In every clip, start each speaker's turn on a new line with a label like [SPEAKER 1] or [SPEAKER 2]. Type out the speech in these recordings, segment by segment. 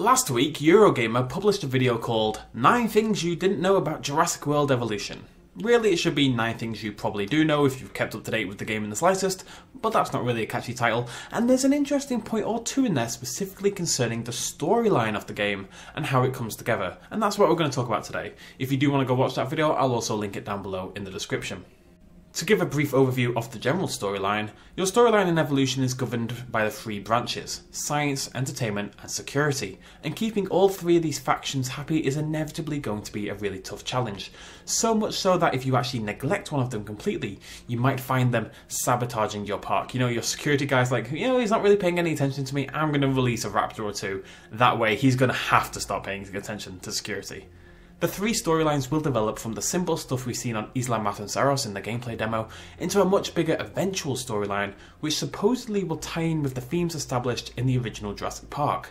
[SPEAKER 1] Last week, Eurogamer published a video called 9 Things You Didn't Know About Jurassic World Evolution. Really, it should be 9 things you probably do know if you've kept up to date with the game in the slightest, but that's not really a catchy title, and there's an interesting point or two in there specifically concerning the storyline of the game and how it comes together, and that's what we're going to talk about today. If you do want to go watch that video, I'll also link it down below in the description. To give a brief overview of the general storyline, your storyline in Evolution is governed by the 3 branches: science, entertainment and security, and keeping all 3 of these factions happy is inevitably going to be a really tough challenge. So much so that if you actually neglect one of them completely, you might find them sabotaging your park. You know, your security guy's like, he's not really paying any attention to me, I'm going to release a raptor or 2. That way he's going to have to start paying attention to security. The 3 storylines will develop from the simple stuff we've seen on Isla Matanceros in the gameplay demo into a much bigger eventual storyline, which supposedly will tie in with the themes established in the original Jurassic Park,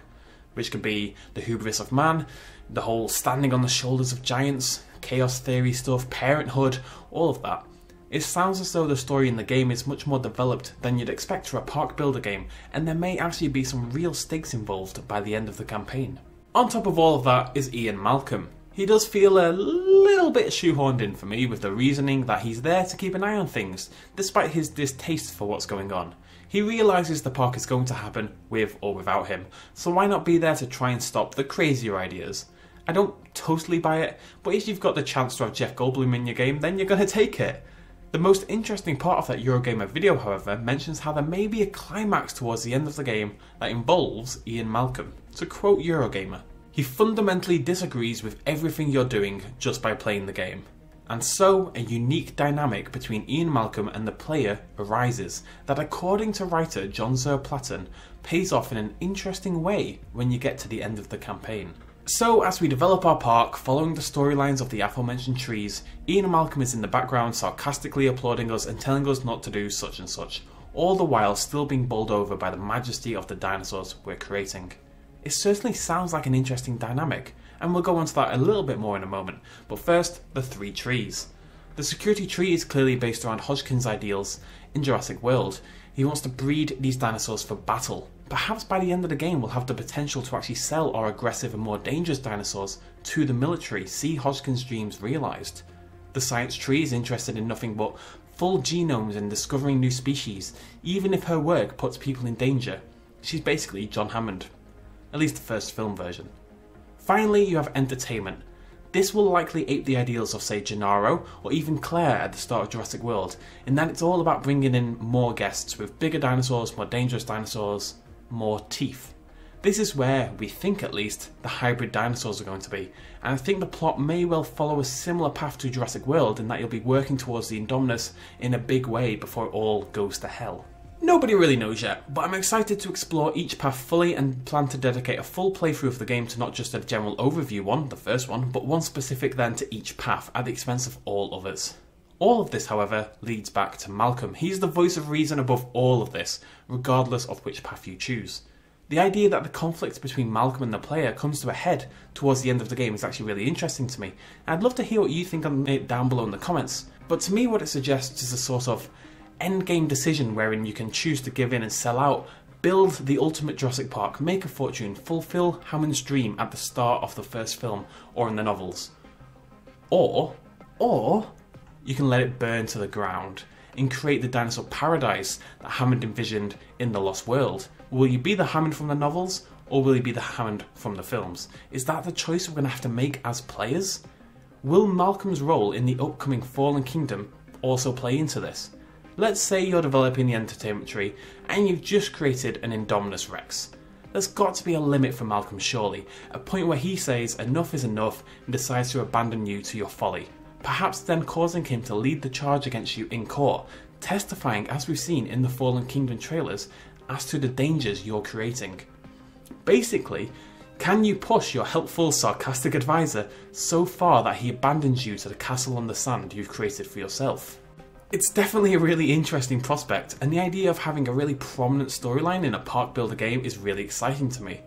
[SPEAKER 1] which could be the hubris of man, the whole standing on the shoulders of giants, chaos theory stuff, parenthood, all of that. It sounds as though the story in the game is much more developed than you'd expect for a park builder game, and there may actually be some real stakes involved by the end of the campaign. On top of all of that is Ian Malcolm. He does feel a little bit shoehorned in for me, with the reasoning that he's there to keep an eye on things, despite his distaste for what's going on. He realises the park is going to happen with or without him, so why not be there to try and stop the crazier ideas? I don't totally buy it, but if you've got the chance to have Jeff Goldblum in your game, then you're going to take it. The most interesting part of that Eurogamer video, however, mentions how there may be a climax towards the end of the game that involves Ian Malcolm. To quote Eurogamer, "He fundamentally disagrees with everything you're doing just by playing the game. And so, a unique dynamic between Ian Malcolm and the player arises that, according to writer John Zerplatten, pays off in an interesting way when you get to the end of the campaign." So, as we develop our park, following the storylines of the aforementioned trees, Ian Malcolm is in the background sarcastically applauding us and telling us not to do such and such, all the while still being bowled over by the majesty of the dinosaurs we're creating. It certainly sounds like an interesting dynamic, and we'll go on to that a little bit more in a moment, but first, the 3 trees. The security tree is clearly based around Hodgkin's ideals in Jurassic World. He wants to breed these dinosaurs for battle. Perhaps by the end of the game we'll have the potential to actually sell our aggressive and more dangerous dinosaurs to the military, see Hodgkin's dreams realised. The science tree is interested in nothing but full genomes and discovering new species, even if her work puts people in danger. She's basically John Hammond. At least the first film version. Finally, you have entertainment. This will likely ape the ideals of, say, Gennaro or even Claire at the start of Jurassic World, in that it's all about bringing in more guests with bigger dinosaurs, more dangerous dinosaurs, more teeth. This is where, we think at least, the hybrid dinosaurs are going to be, and I think the plot may well follow a similar path to Jurassic World in that you'll be working towards the Indominus in a big way before it all goes to hell. Nobody really knows yet, but I'm excited to explore each path fully and plan to dedicate a full playthrough of the game to not just a general overview one, the first one, but one specific then to each path at the expense of all others. All of this, however, leads back to Malcolm. He's the voice of reason above all of this, regardless of which path you choose. The idea that the conflict between Malcolm and the player comes to a head towards the end of the game is actually really interesting to me, and I'd love to hear what you think on it down below in the comments. But to me what it suggests is a sort of endgame decision wherein you can choose to give in and sell out, build the ultimate Jurassic Park, make a fortune, fulfill Hammond's dream at the start of the first film or in the novels. Or you can let it burn to the ground and create the dinosaur paradise that Hammond envisioned in The Lost World. Will you be the Hammond from the novels, or will you be the Hammond from the films? Is that the choice we're going to have to make as players? Will Malcolm's role in the upcoming Fallen Kingdom also play into this? Let's say you're developing the entertainment tree and you've just created an Indominus Rex. There's got to be a limit for Malcolm, surely, a point where he says enough is enough and decides to abandon you to your folly. Perhaps then causing him to lead the charge against you in court, testifying, as we've seen in the Fallen Kingdom trailers, as to the dangers you're creating. Basically, can you push your helpful, sarcastic advisor so far that he abandons you to the castle on the sand you've created for yourself? It's definitely a really interesting prospect, and the idea of having a really prominent storyline in a park builder game is really exciting to me.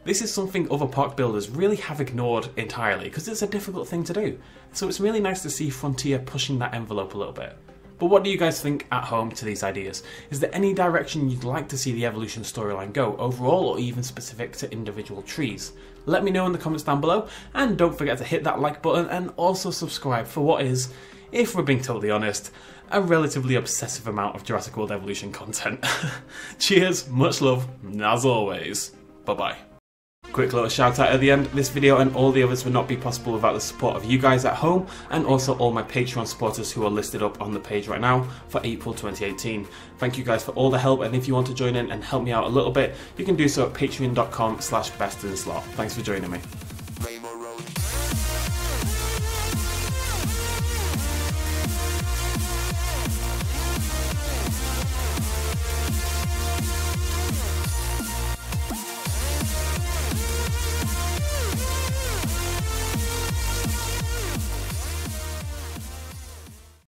[SPEAKER 1] This is something other park builders really have ignored entirely because it's a difficult thing to do, so it's really nice to see Frontier pushing that envelope a little bit. But what do you guys think at home to these ideas? Is there any direction you'd like to see the evolution storyline go, overall or even specific to individual trees? Let me know in the comments down below, and don't forget to hit that like button and also subscribe for what is, if we're being totally honest, a relatively obsessive amount of Jurassic World Evolution content. Cheers, much love, and as always, bye bye. Quick little shout out at the end, this video and all the others would not be possible without the support of you guys at home, and also all my Patreon supporters who are listed up on the page right now for April 2018. Thank you guys for all the help, and if you want to join in and help me out a little bit, you can do so at patreon.com/bestinslot. Thanks for joining me.